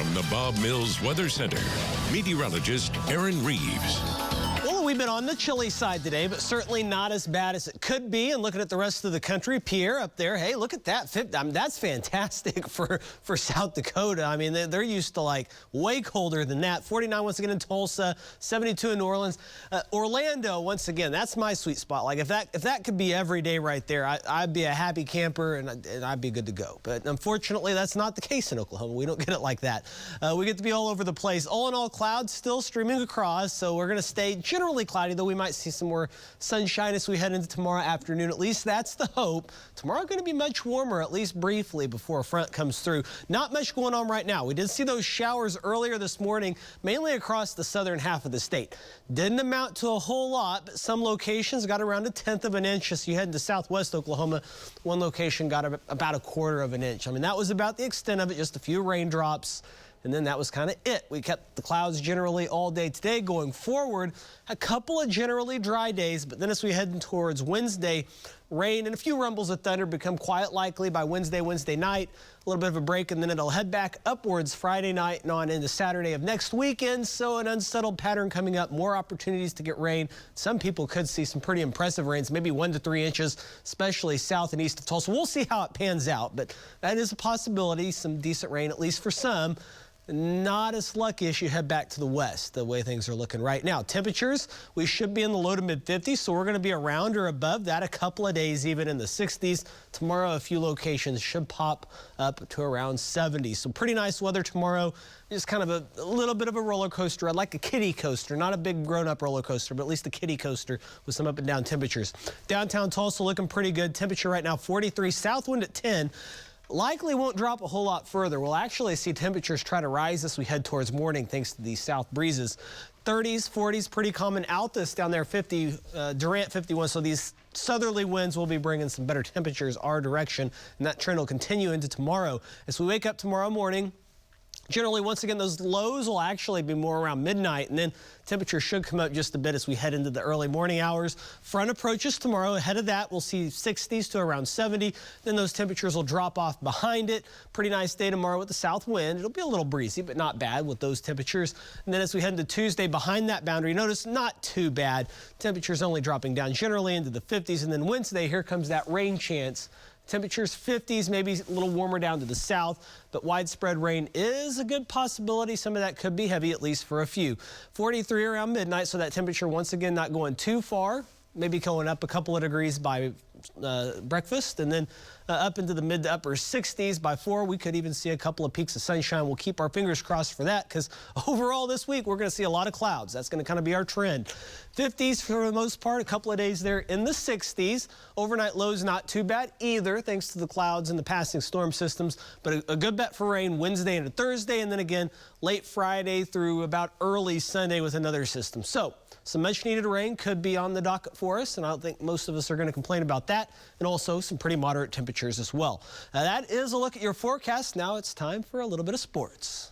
From the Bob Mills Weather Center, meteorologist Aaron Reeves. Well, we've been on the chilly side today, but certainly not as bad as it could be. And looking at the rest of the country, Pierre up there, hey, look at that. That's fantastic for South Dakota. I mean, they're used to like way colder than that. 49 once again in Tulsa, 72 in New Orleans. Orlando, once again, that's my sweet spot. Like if that could be every day right there, I'd be a happy camper and I'd be good to go. But unfortunately, that's not the case in Oklahoma. We don't get it like that. We get to be all over the place. All in all, clouds still streaming across, so we're going to stay generally cloudy, though we might see some more sunshine as we head into tomorrow afternoon. At least that's the hope. Tomorrow going to be much warmer, at least briefly, before a front comes through. Not much going on right now. We did see those showers earlier this morning, mainly across the southern half of the state. Didn't amount to a whole lot, but some locations got around 1/10 of an inch. As you head into southwest Oklahoma, one location got about 1/4 of an inch. I mean, that was about the extent of it, just a few raindrops. And then that was kind of it. We kept the clouds generally all day today. Going forward, a couple of generally dry days, but then as we head towards Wednesday, rain and a few rumbles of thunder become quite likely by Wednesday night. A little bit of a break, and then it'll head back upwards Friday night and on into Saturday of next weekend. So an unsettled pattern coming up, more opportunities to get rain. Some people could see some pretty impressive rains, maybe 1 to 3 inches, especially south and east of Tulsa. We'll see how it pans out, but that is a possibility. Some decent rain, at least for some. Not as lucky as you head back to the west, the way things are looking right now. Temperatures, we should be in the low to mid 50s, so we're going to be around or above that a couple of days, even in the 60s. Tomorrow, a few locations should pop up to around 70. So pretty nice weather tomorrow. Just kind of a little bit of a roller coaster. I'd like a kiddie coaster, not a big grown-up roller coaster, but at least a kiddie coaster with some up and down temperatures. Downtown Tulsa looking pretty good. Temperature right now 43, south wind at 10. Likely won't drop a whole lot further. We'll actually see temperatures try to rise as we head towards morning thanks to these south breezes. 30s, 40s, pretty common. Altus down there 50, Durant 51. So these southerly winds will be bringing some better temperatures our direction, and that trend will continue into tomorrow. As we wake up tomorrow morning, generally, once again, those lows will actually be more around midnight, and then temperatures should come up just a bit as we head into the early morning hours. Front approaches tomorrow. Ahead of that, we'll see 60s to around 70. Then those temperatures will drop off behind it. Pretty nice day tomorrow with the south wind. It'll be a little breezy, but not bad with those temperatures. And then as we head into Tuesday, behind that boundary, notice not too bad. Temperatures only dropping down generally into the 50s. And then Wednesday, here comes that rain chance. Temperatures 50s, maybe a little warmer down to the south, but widespread rain is a good possibility. Some of that could be heavy, at least for a few. 43 around midnight, so that temperature once again not going too far. Maybe going up a couple of degrees by breakfast, and then up into the mid to upper 60s by 4. We could even see a couple of peaks of sunshine. We'll keep our fingers crossed for that, because overall this week we're going to see a lot of clouds. That's going to kind of be our trend. 50s for the most part, a couple of days there in the 60s. Overnight lows not too bad either, thanks to the clouds and the passing storm systems, but a good bet for rain Wednesday into Thursday, and then again late Friday through about early Sunday with another system. So some much needed rain could be on the docket for us, and I don't think most of us are going to complain about that, and also some pretty moderate temperatures as well. That is a look at your forecast. Now it's time for a little bit of sports.